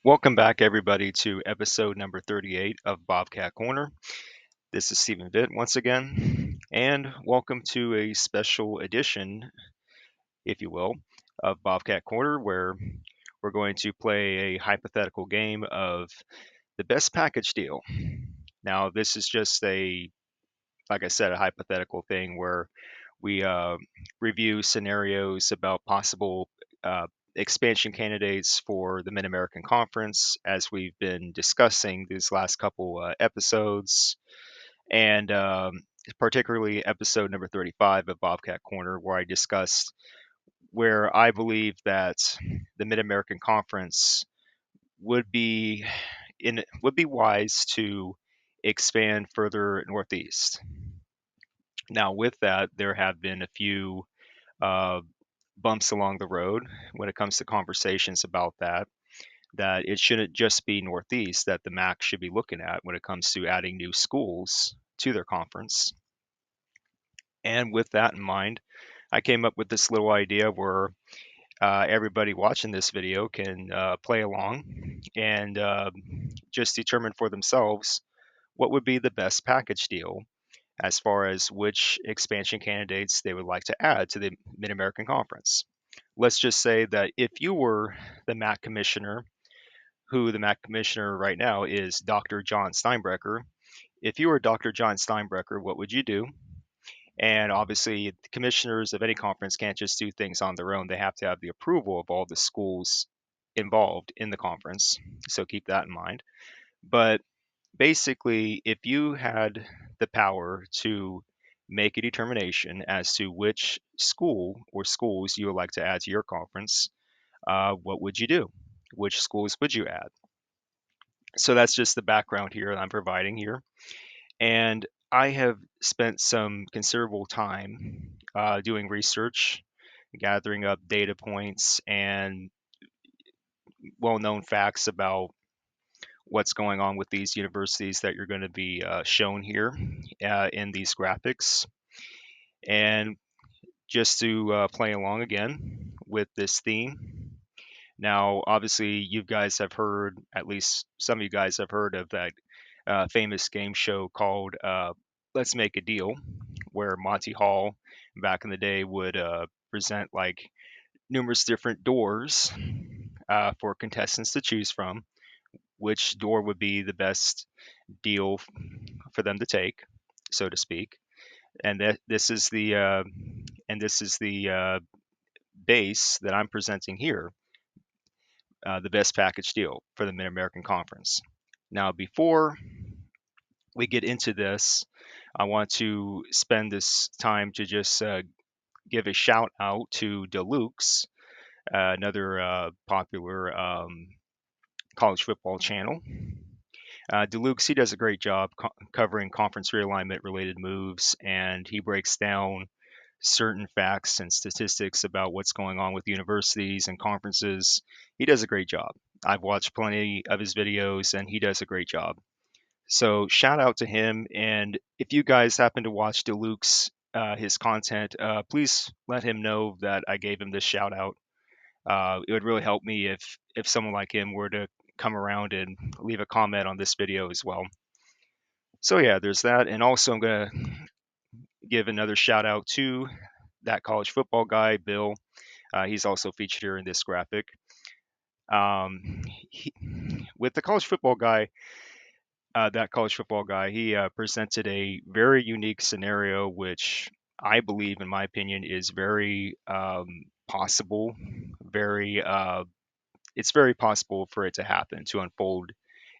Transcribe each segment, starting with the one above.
Welcome back, everybody, to episode number 38 of Bobcat Corner. This is Stephen Vitt once again, and welcome to a special edition, if you will, of Bobcat Corner, where we're going to play a hypothetical game of the best package deal. Now, this is just like I said, a hypothetical thing where we review scenarios about possible uh, expansion candidates for the Mid American Conference, as we've been discussing these last couple episodes, and particularly episode number 35 of Bobcat Corner, where I discussed where I believe that the Mid American Conference would be would be wise to expand further northeast. Now, with that, there have been a few uh, bumps along the road when it comes to conversations about that it shouldn't just be Northeast that the MAC should be looking at when it comes to adding new schools to their conference. And with that in mind, I came up with this little idea where everybody watching this video can play along and just determine for themselves what would be the best package deal as far as which expansion candidates they would like to add to the Mid American Conference. Let's just say that if you were the MAC commissioner, who the MAC commissioner right now is Dr. John Steinbrecher, if you were Dr. John Steinbrecher, what would you do? And obviously, the commissioners of any conference can't just do things on their own. They have to have the approval of all the schools involved in the conference. So keep that in mind. But basically, if you had the power to make a determination as to which school or schools you would like to add to your conference, what would you do? Which schools would you add? So that's just the background here that I'm providing here. And I have spent some considerable time doing research, gathering up data points and well known facts about what's going on with these universities that you're going to be shown here in these graphics. And just to play along again with this theme. Now, obviously, you guys have heard, at least some of you guys have heard of that famous game show called Let's Make a Deal, where Monty Hall back in the day would present like numerous different doors for contestants to choose from, which door would be the best deal for them to take, so to speak. And that this is the base that I'm presenting here, the best package deal for the Mid American Conference. Now, before we get into this, I want to spend this time to just give a shout out to dalukes, another popular college football channel. Dalukes, he does a great job covering conference realignment related moves, and he breaks down certain facts and statistics about what's going on with universities and conferences. He does a great job. I've watched plenty of his videos, and he does a great job. So shout out to him. And if you guys happen to watch Deluxe, his content, please let him know that I gave him this shout out. It would really help me if someone like him were to come around and leave a comment on this video as well. So yeah, there's that. And also I'm gonna give another shout out to that college football guy, Bill. He's also featured here in this graphic. He, with the college football guy, that college football guy, he presented a very unique scenario, which I believe, in my opinion, is very possible. Very, it's very possible for it to happen, to unfold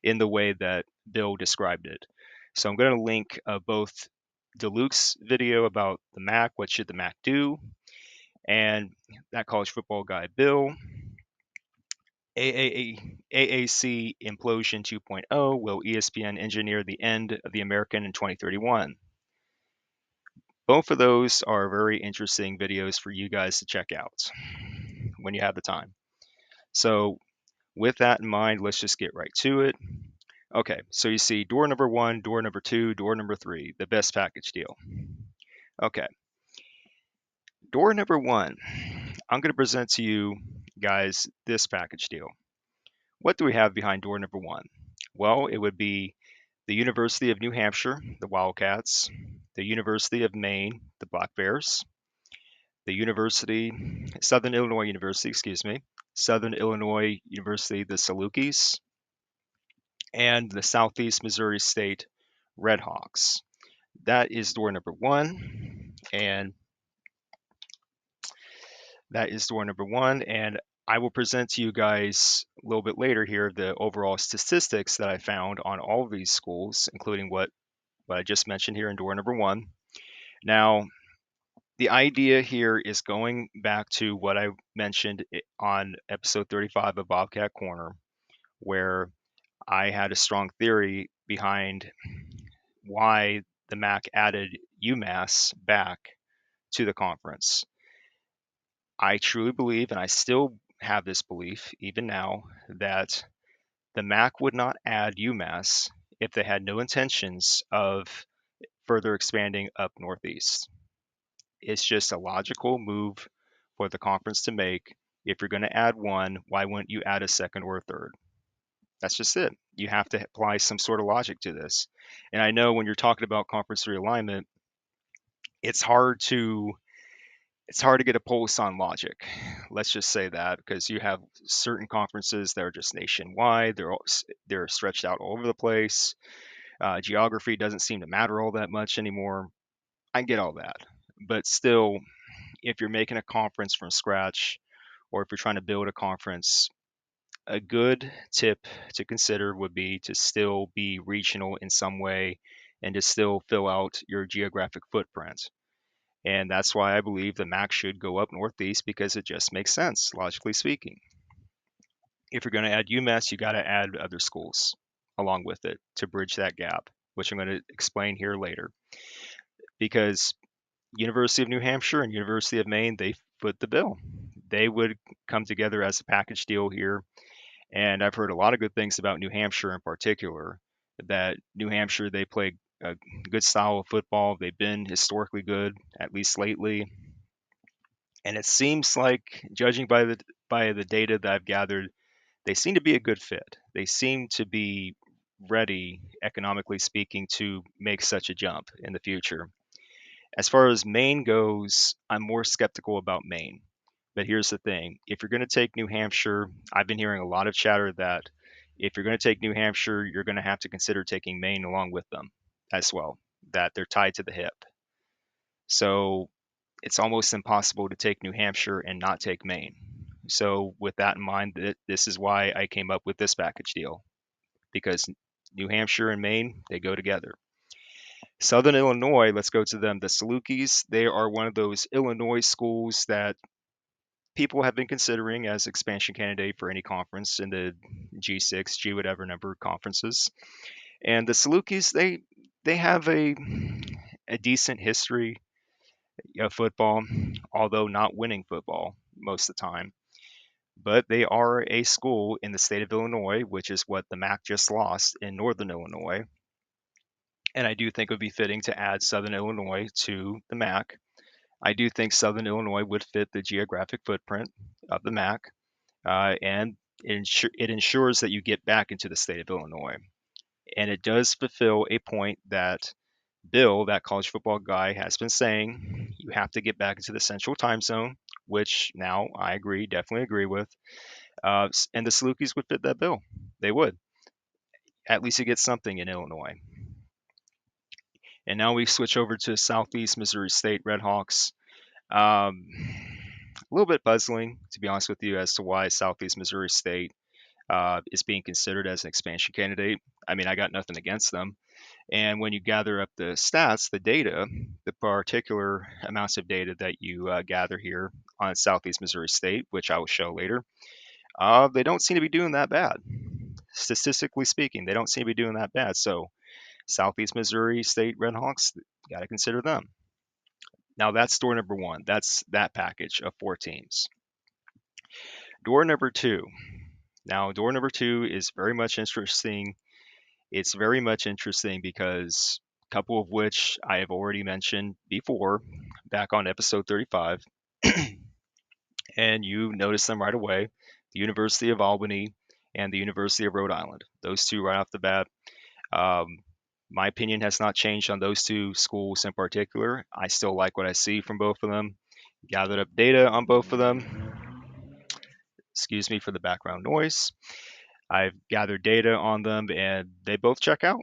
in the way that Bill described it. So I'm going to link both Deluxe video about the MAC, what should the MAC do, and that college football guy, Bill. AAC Implosion 2.0, will ESPN engineer the end of the American in 2031? Both of those are very interesting videos for you guys to check out when you have the time. So, with that in mind, let's just get right to it. Okay, so you see door number one, door number two, door number three, the best package deal. Okay, door number one, I'm going to present to you guys this package deal. What do we have behind door number one? Well, it would be the University of New Hampshire, the Wildcats, the University of Maine, the Black Bears, the Southern Illinois University, excuse me, Southern Illinois University, the Salukis, and the Southeast Missouri State Redhawks. That is door number one, and that is door number one. And I will present to you guys a little bit later here the overall statistics that I found on all of these schools, including what I just mentioned here in door number one. Now, the idea here is going back to what I mentioned on episode 35 of Bobcat Corner, where I had a strong theory behind why the MAC added UMass back to the conference. I truly believe, and I still have this belief even now, that the MAC would not add UMass if they had no intentions of further expanding up northeast. It's just a logical move for the conference to make. If you're going to add one, why wouldn't you add a second or a third? That's just it. You have to apply some sort of logic to this. And I know when you're talking about conference realignment, it's hard to get a pulse on logic. Let's just say that because you have certain conferences that are just nationwide. They're stretched out all over the place. Geography doesn't seem to matter all that much anymore. I get all that, but still, if you're making a conference from scratch, or if you're trying to build a conference, a good tip to consider would be to still be regional in some way and to still fill out your geographic footprint. And that's why I believe the MAC should go up northeast because it just makes sense, logically speaking. If you're going to add UMass, you got to add other schools along with it to bridge that gap, which I'm going to explain here later. Because University of New Hampshire and University of Maine, they foot the bill. They would come together as a package deal here. And I've heard a lot of good things about New Hampshire in particular. That New Hampshire, they play a good style of football. They've been historically good, at least lately. And it seems like, judging by the data that I've gathered, they seem to be a good fit. They seem to be ready, economically speaking, to make such a jump in the future. As far as Maine goes, I'm more skeptical about Maine. But here's the thing, if you're going to take New Hampshire, I've been hearing a lot of chatter that if you're going to take New Hampshire, you're going to have to consider taking Maine along with them as well, that they're tied to the hip. So it's almost impossible to take New Hampshire and not take Maine. So with that in mind, this is why I came up with this package deal, because New Hampshire and Maine, they go together. Southern Illinois, let's go to them. The Salukis, they are one of those Illinois schools that people have been considering as expansion candidate for any conference in the G6, G whatever number conferences. And the Salukis, they have a decent history of football, although not winning football most of the time. But they are a school in the state of Illinois, which is what the MAC just lost in Northern Illinois. And I do think it would be fitting to add Southern Illinois to the MAC. I do think Southern Illinois would fit the geographic footprint of the MAC, and it ensures that you get back into the state of Illinois. And it does fulfill a point that Bill, that college football guy, has been saying. You have to get back into the central time zone, which now I agree, definitely agree with. And the Salukis would fit that bill. They would. At least you get something in Illinois. And now we switch over to Southeast Missouri State Redhawks. A little bit puzzling, to be honest with you, as to why Southeast Missouri State is being considered as an expansion candidate. I mean, I got nothing against them. And when you gather up the stats, the data, the particular amounts of data that you gather here on Southeast Missouri State, which I will show later, they don't seem to be doing that bad. Statistically speaking, they don't seem to be doing that bad. So Southeast Missouri State Redhawks, got to consider them. Now that's door number one. That's that package of 4 teams. Door number two. Now, door number two is very much interesting. It's very much interesting because a couple of which I have already mentioned before back on episode 35. And you notice them right away. The University of Albany and the University of Rhode Island. Those two right off the bat. Um, my opinion has not changed on those two schools in particular. I still like what I see from both of them. Gathered up data on both of them. Excuse me for the background noise. I've gathered data on them and they both check out.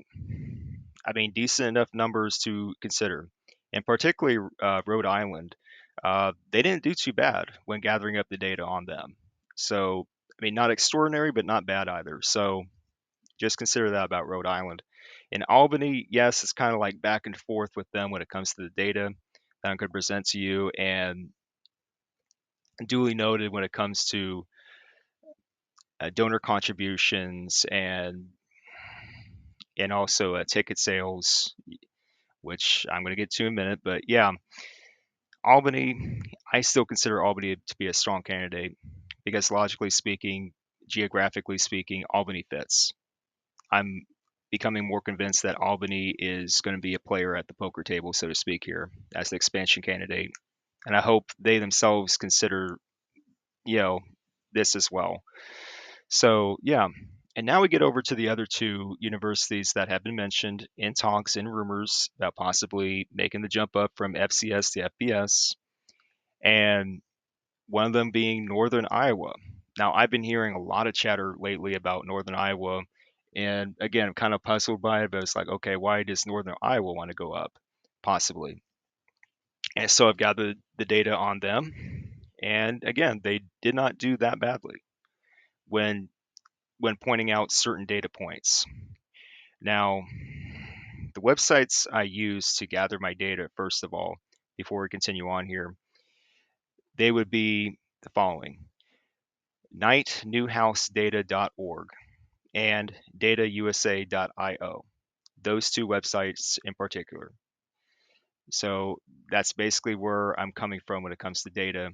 I mean, decent enough numbers to consider. And particularly Rhode Island, they didn't do too bad when gathering up the data on them. So, I mean, not extraordinary, but not bad either. So, just consider that about Rhode Island. In Albany, yes, it's kind of like back and forth with them when it comes to the data that I'm going to present to you, and duly noted when it comes to donor contributions and also ticket sales, which I'm going to get to in a minute. But yeah, Albany, I still consider Albany to be a strong candidate because logically speaking, geographically speaking, Albany fits. I'm becoming more convinced that Albany is going to be a player at the poker table, so to speak, here as the expansion candidate. And I hope they themselves consider, you know, this as well. So, yeah. And now we get over to the other two universities that have been mentioned in talks and rumors about possibly making the jump up from FCS to FBS, and one of them being Northern Iowa. Now, I've been hearing a lot of chatter lately about Northern Iowa, and again, I'm kind of puzzled by it, but it's like, okay, why does Northern Iowa want to go up? Possibly. And so I've got the data on them, and again, they did not do that badly when when pointing out certain data points. Now, the websites I use to gather my data, first of all, before we continue on here, they would be the following: knightnewhousedata.org and datausa.io. Those two websites in particular. So that's basically where I'm coming from when it comes to data.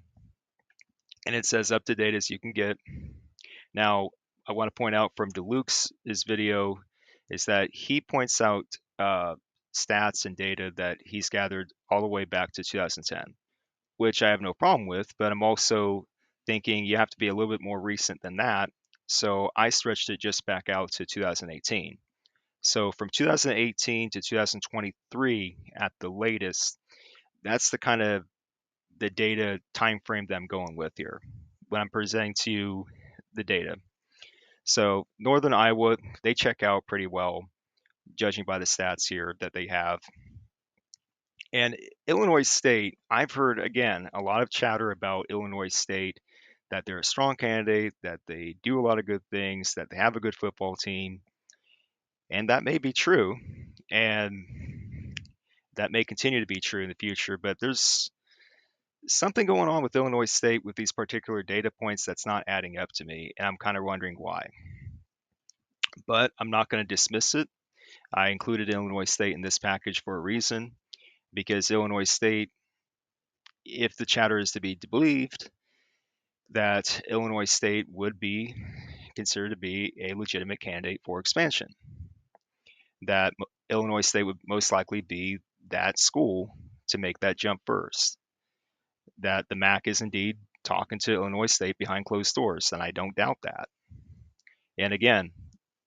And it's as up to date as you can get. Now, I want to point out from Dalukes' video is that he points out stats and data that he's gathered all the way back to 2010, which I have no problem with, but I'm also thinking you have to be a little bit more recent than that. So I stretched it just back out to 2018. So from 2018 to 2023 at the latest, that's the kind of the data time frame that I'm going with here when I'm presenting to you the data. So Northern Iowa, they check out pretty well, judging by the stats here that they have. And Illinois State, I've heard again a lot of chatter about Illinois State, that they're a strong candidate, that they do a lot of good things, that they have a good football team, and that may be true, and that may continue to be true in the future. But there's something going on with Illinois State with these particular data points that's not adding up to me, and I'm kind of wondering why. But I'm not going to dismiss it. I included Illinois State in this package for a reason, because Illinois State, if the chatter is to be believed, that Illinois State would be considered to be a legitimate candidate for expansion. That Illinois State would most likely be that school to make that jump first. That the MAC is indeed talking to Illinois State behind closed doors, and I don't doubt that. And again,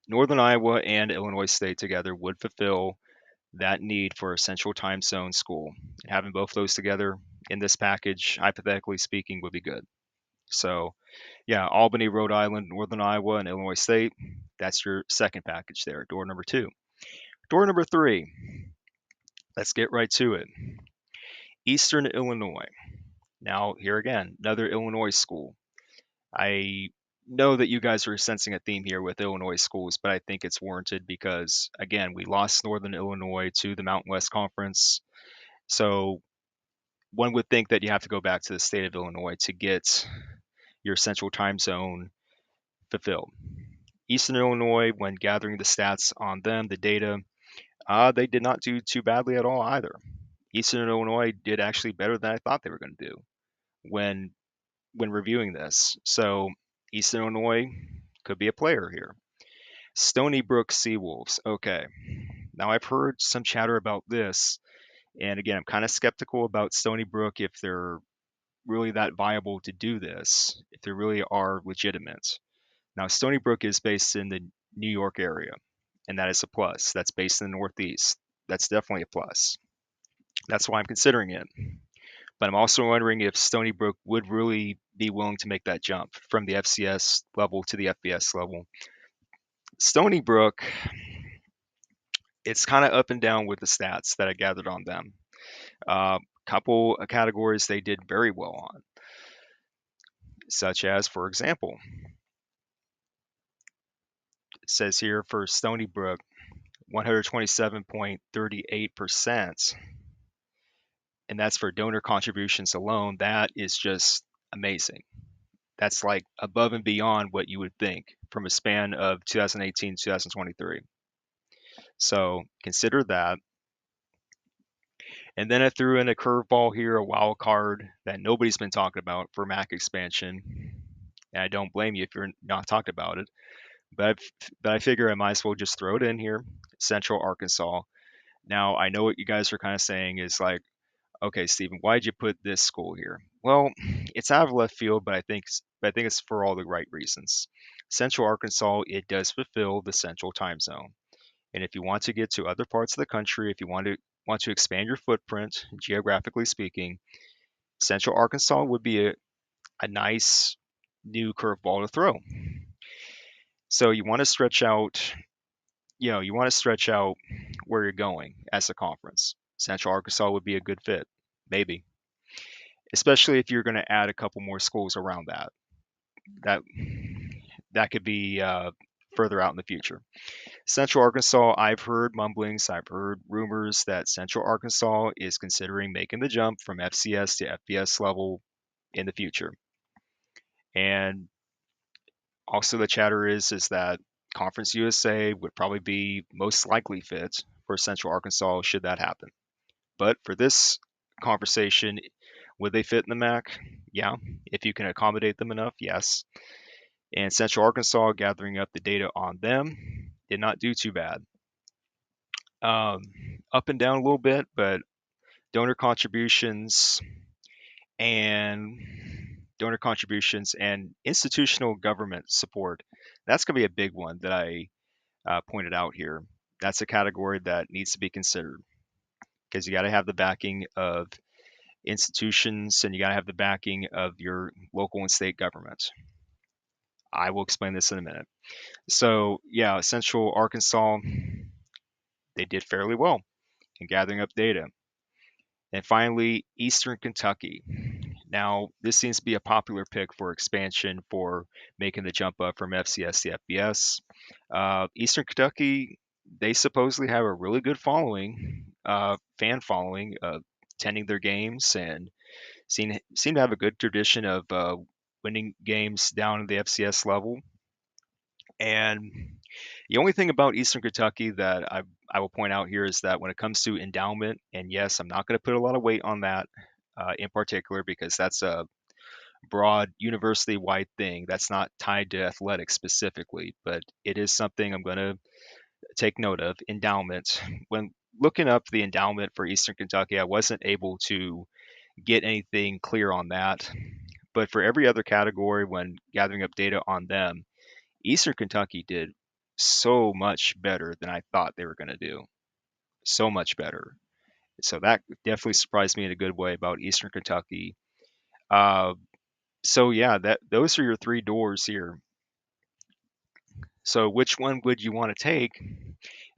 Northern Iowa and Illinois State together would fulfill that need for a central time zone school. And having both those together in this package, hypothetically speaking, would be good. So, yeah, Albany, Rhode Island, Northern Iowa, and Illinois State. That's your second package there. Door number two. Door number three. Let's get right to it. Eastern Illinois. Now, here again, another Illinois school. I know that you guys are sensing a theme here with Illinois schools, but I think it's warranted because, again, we lost Northern Illinois to the Mountain West Conference. So one would think that you have to go back to the state of Illinois to get your central time zone fulfilled. Eastern Illinois, when gathering the stats on them, the data, they did not do too badly at all either. Eastern Illinois did actually better than I thought they were going to do when when reviewing this. So Eastern Illinois could be a player here. Stony Brook Seawolves. Okay. Now I've heard some chatter about this, and again, I'm kind of skeptical about Stony Brook if they're really that viable to do this, if they really are legitimate. Now, Stony Brook is based in the New York area, and that is a plus. That's based in the Northeast. That's definitely a plus. That's why I'm considering it. But I'm also wondering if Stony Brook would really be willing to make that jump from the FCS level to the FBS level. Stony Brook, it's kind of up and down with the stats that I gathered on them. Couple of categories they did very well on, such as, for example, it says here for Stony Brook, 127.38%, and that's for donor contributions alone. That is just amazing. That's like above and beyond what you would think from a span of 2018 to 2023. So consider that. And then I threw in a curveball here, a wild card that nobody's been talking about for MAC expansion. And I don't blame you if you're not talking about it. But I figure I might as well just throw it in here. Central Arkansas. Now I know what you guys are kind of saying is like, okay, Stephen, why'd you put this school here? Well, it's out of left field, but I think it's for all the right reasons. Central Arkansas, it does fulfill the central time zone. And if you want to get to other parts of the country, if you want to expand your footprint, geographically speaking, Central Arkansas would be a nice new curveball to throw. So you want to stretch out, you want to stretch out where you're going as a conference. Central Arkansas would be a good fit, maybe, especially if you're going to add a couple more schools around that. That that could be further out in the future. Central Arkansas, I've heard mumblings, I've heard rumors that Central Arkansas is considering making the jump from FCS to FBS level in the future. And also the chatter is that Conference USA would probably be most likely fit for Central Arkansas should that happen. But for this conversation, would they fit in the MAC? Yeah. If you can accommodate them enough, yes. And Central Arkansas, gathering up the data on them, did not do too bad. Um, Up and down a little bit, but donor contributions and institutional government support. That's going to be a big one that I pointed out here. That's a category that needs to be considered because you got to have the backing of institutions and you got to have the backing of your local and state government. I will explain this in a minute. So, yeah, Central Arkansas, they did fairly well in gathering up data. And finally, Eastern Kentucky. Now, this seems to be a popular pick for expansion for making the jump up from FCS to FBS. Eastern Kentucky, they supposedly have a really good following, fan following, attending their games and seem to have a good tradition of winning games down in the FCS level. And the only thing about Eastern Kentucky that I will point out here is that when it comes to endowment, and yes, I'm not going to put a lot of weight on that in particular because that's a broad university wide thing that's not tied to athletics specifically, but it is something I'm going to take note of. Endowment. When looking up the endowment for Eastern Kentucky, I wasn't able to get anything clear on that. But for every other category, when gathering up data on them, Eastern Kentucky did so much better than I thought they were going to do. So much better. So that definitely surprised me in a good way about Eastern Kentucky. Uh, so yeah, that those are your three doors here. So which one would you want to take?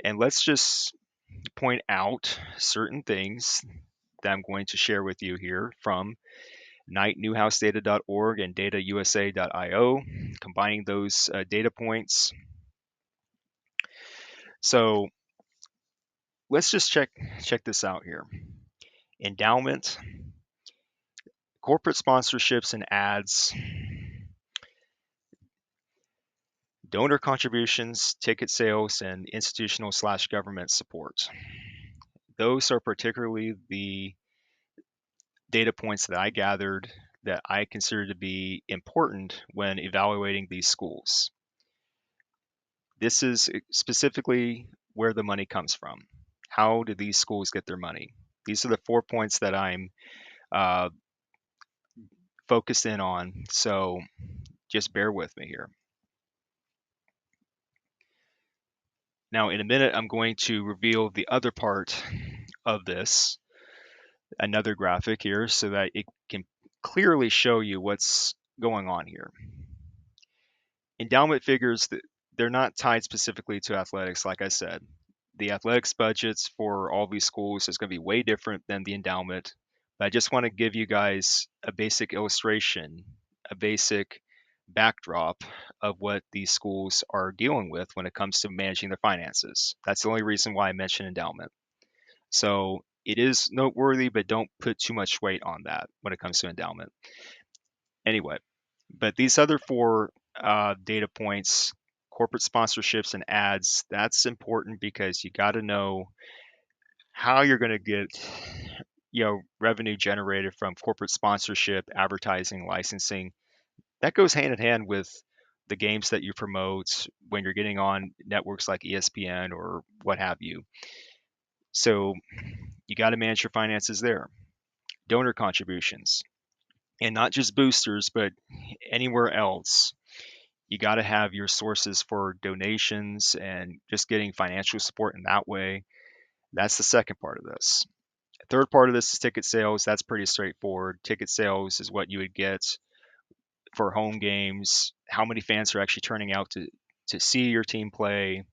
And let's just point out certain things that I'm going to share with you here from newhousedata.org and datausa.io, combining those data points. So let's just check this out here. Endowment, corporate sponsorships and ads, donor contributions, ticket sales, and institutional/government support. Those are particularly the data points that I gathered that I consider to be important when evaluating these schools. This is specifically where the money comes from. How do these schools get their money? These are the 4 points that I'm uh, focused in on. So just bear with me here. Now, in a minute, I'm going to reveal the other part of this, another graphic here, so that it can clearly show you what's going on here. Endowment figures, they're not tied specifically to athletics, like I said. The athletics budgets for all these schools is going to be way different than the endowment. But I just want to give you guys a basic illustration, a basic backdrop of what these schools are dealing with when it comes to managing their finances. That's the only reason why I mentioned endowment. So it is noteworthy, but don't put too much weight on that when it comes to endowment. Anyway, but these other four data points, corporate sponsorships and ads, that's important because you got to know how you're going to get revenue generated from corporate sponsorship, advertising, licensing. That goes hand in hand with the games that you promote when you're getting on networks like ESPN or what have you. So you got to manage your finances there. Donor contributions, and not just boosters, but anywhere else. You got to have your sources for donations and just getting financial support in that way. That's the second part of this. Third part of this is ticket sales. That's pretty straightforward. Ticket sales is what you would get for home games, how many fans are actually turning out to see your team play.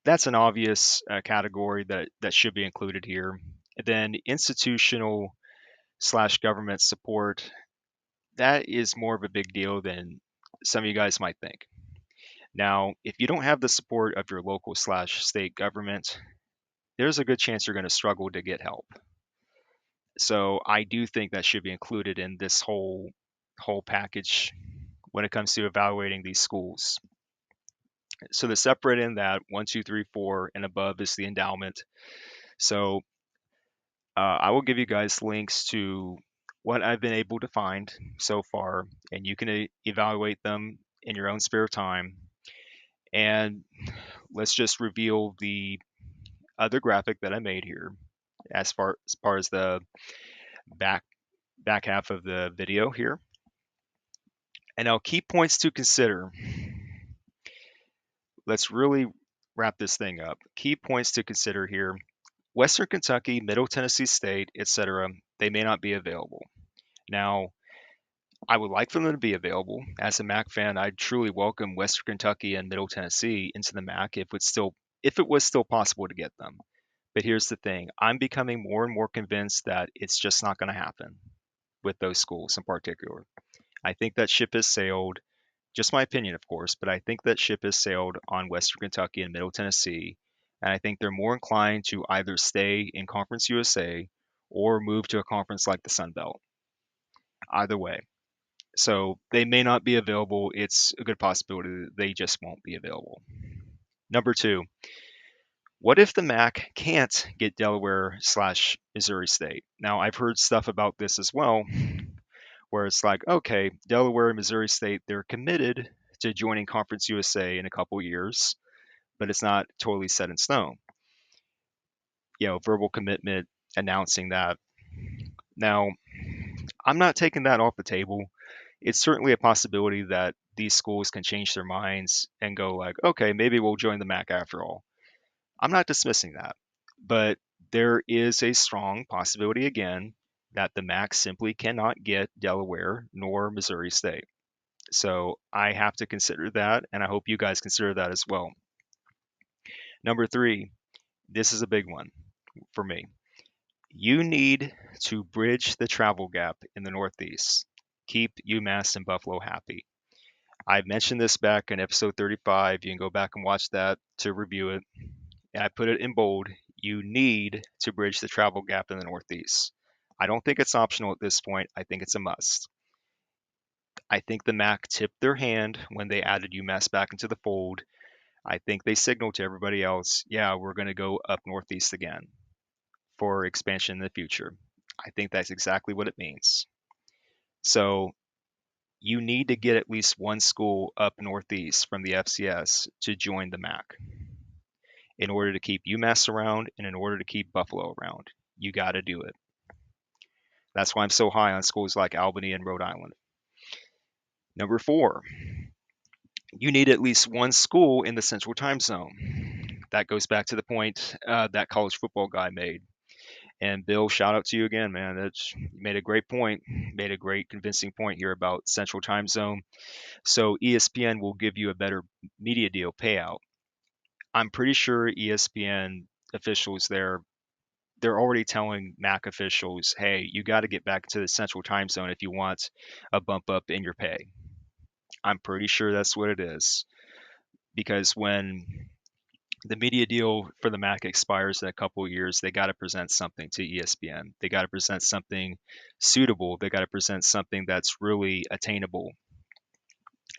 That's an obvious category that should be included here. And then institutional slash government support, that is more of a big deal than some of you guys might think. Now, if you don't have the support of your local slash state government, there's a good chance you're going to struggle to get help. So I do think that should be included in this whole package when it comes to evaluating these schools. So the separate in that 1, 2, 3, 4 and above is the endowment. So I will give you guys links to what I've been able to find so far, and you can evaluate them in your own spare time. And let's just reveal the other graphic that I made here as far as the back back half of the video here. And now key points to consider. Let's really wrap this thing up. Key points to consider here. Western Kentucky, Middle Tennessee State, etc., they may not be available. Now, I would like for them to be available. As a MAC fan, I'd truly welcome Western Kentucky and Middle Tennessee into the MAC if it was still possible to get them. But here's the thing, I'm becoming more and more convinced that it's just not going to happen with those schools in particular. I think that ship has sailed. Just my opinion, of course, but I think that ship has sailed on Western Kentucky and Middle Tennessee, and I think they're more inclined to either stay in Conference USA or move to a conference like the Sun Belt. Either way. So they may not be available. It's a good possibility that they just won't be available. Number two, what if the MAC can't get Delaware slash Missouri State? Now, I've heard stuff about this as well, where it's like, okay, Delaware and Missouri State, they're committed to joining Conference USA in a couple years, but it's not totally set in stone. Verbal commitment announcing that. Now, I'm not taking that off the table. It's certainly a possibility that these schools can change their minds and go like, okay, maybe we'll join the MAC after all. I'm not dismissing that, but there is a strong possibility again that the MAC simply cannot get Delaware nor Missouri State. So I have to consider that, and I hope you guys consider that as well. Number three, this is a big one for me. You need to bridge the travel gap in the Northeast. Keep UMass and Buffalo happy. I mentioned this back in episode 35. You can go back and watch that to review it. And I put it in bold. You need to bridge the travel gap in the Northeast. I don't think it's optional at this point. I think it's a must. I think the MAC tipped their hand when they added UMass back into the fold. I think they signaled to everybody else, yeah, we're going to go up Northeast again for expansion in the future. I think that's exactly what it means. So you need to get at least one school up Northeast from the FCS to join the MAC in order to keep UMass around and in order to keep Buffalo around. You got to do it. That's why I'm so high on schools like Albany and Rhode Island. Number four, you need at least one school in the Central Time Zone. that goes back to the point that college football guy made. And Bill, shout out to you again, man. You made a great point, made a great convincing point here about Central Time Zone. So ESPN will give you a better media deal payout. I'm pretty sure ESPN officials there, they're already telling MAC officials, hey, you got to get back to the Central Time Zone if you want a bump up in your pay. I'm pretty sure that's what it is. Because when the media deal for the MAC expires in a couple of years, they got to present something to ESPN. They got to present something suitable. They got to present something that's really attainable.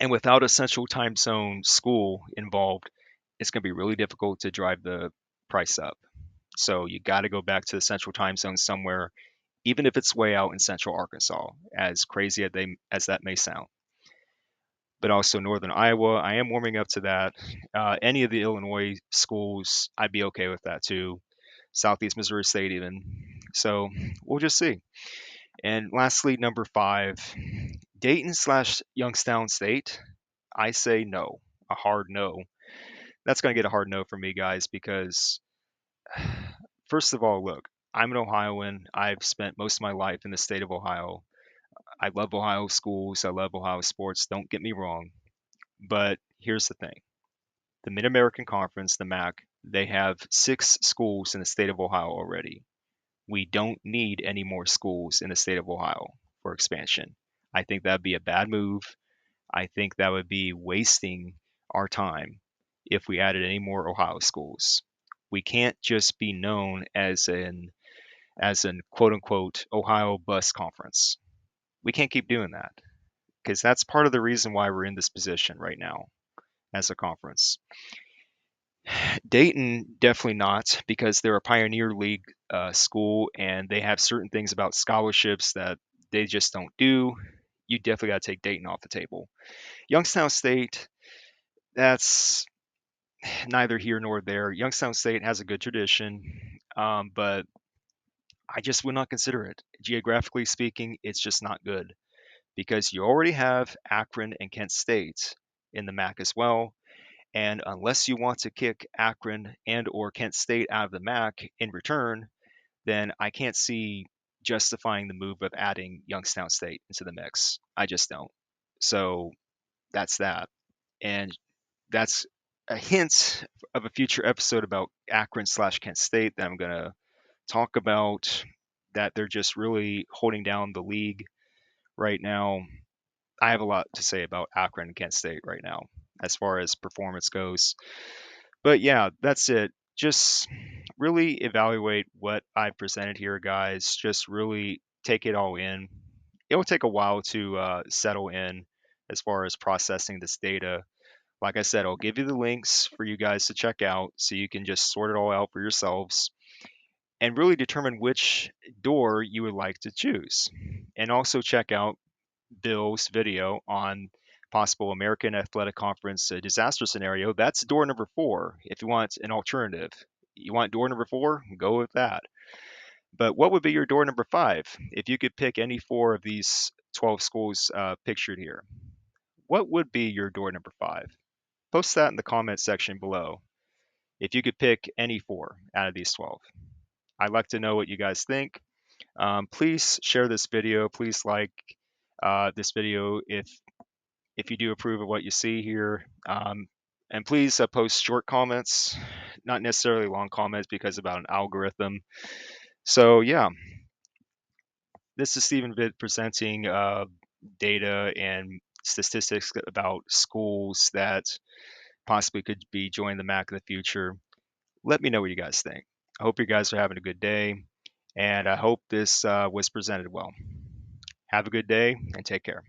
And without a Central Time Zone school involved, it's going to be really difficult to drive the price up. So you got to go back to the Central Time Zone somewhere, even if it's way out in Central Arkansas, as crazy as that may sound. But also Northern Iowa, I am warming up to that. Any of the Illinois schools, I'd be okay with that too. Southeast Missouri State, even. So we'll just see. And lastly, number 5, Dayton slash Youngstown State. I say no, a hard no. That's going to get a hard no from me, guys, because first of all, look, I'm an Ohioan. I've spent most of my life in the state of Ohio. I love Ohio schools. I love Ohio sports. Don't get me wrong. But here's the thing, the Mid American Conference, the MAC, they have 6 schools in the state of Ohio already. We don't need any more schools in the state of Ohio for expansion. I think that'd be a bad move. I think that would be wasting our time if we added any more Ohio schools. We can't just be known as an quote unquote Ohio bus conference. We can't keep doing that because that's part of the reason why we're in this position right now as a conference. Dayton, definitely not, because they're a Pioneer League school and they have certain things about scholarships that they just don't do. You definitely got to take Dayton off the table. Youngstown State, that's neither here nor there. Youngstown State has a good tradition, but I just would not consider it. Geographically speaking, it's just not good because you already have Akron and Kent State in the MAC as well. And unless you want to kick Akron and or Kent State out of the MAC in return, then I can't see justifying the move of adding Youngstown State into the mix. I just don't. So that's that. And that's a hint of a future episode about Akron slash Kent State that I'm going to talk about, that they're just really holding down the league right now. I have a lot to say about Akron and Kent State right now as far as performance goes. But yeah, that's it. Just really evaluate what I presented here, guys. Just really take it all in. It will take a while to settle in as far as processing this data. Like I said, I'll give you the links for you guys to check out so you can just sort it all out for yourselves and really determine which door you would like to choose. And also check out Bill's video on possible American Athletic Conference disaster scenario. That's door number 4. If you want an alternative, you want door number 4, go with that. But what would be your door number 5 if you could pick any 4 of these 12 schools pictured here? What would be your door number 5? Post that in the comment section below. If you could pick any 4 out of these 12, I'd like to know what you guys think. Please share this video. Please like this video if you do approve of what you see here. And please post short comments, not necessarily long comments because about an algorithm. So yeah, this is Stephen Vitt presenting data and statistics about schools that possibly could be joining the MAC in the future. Let me know what you guys think. I hope you guys are having a good day, and I hope this was presented well. Have a good day and take care.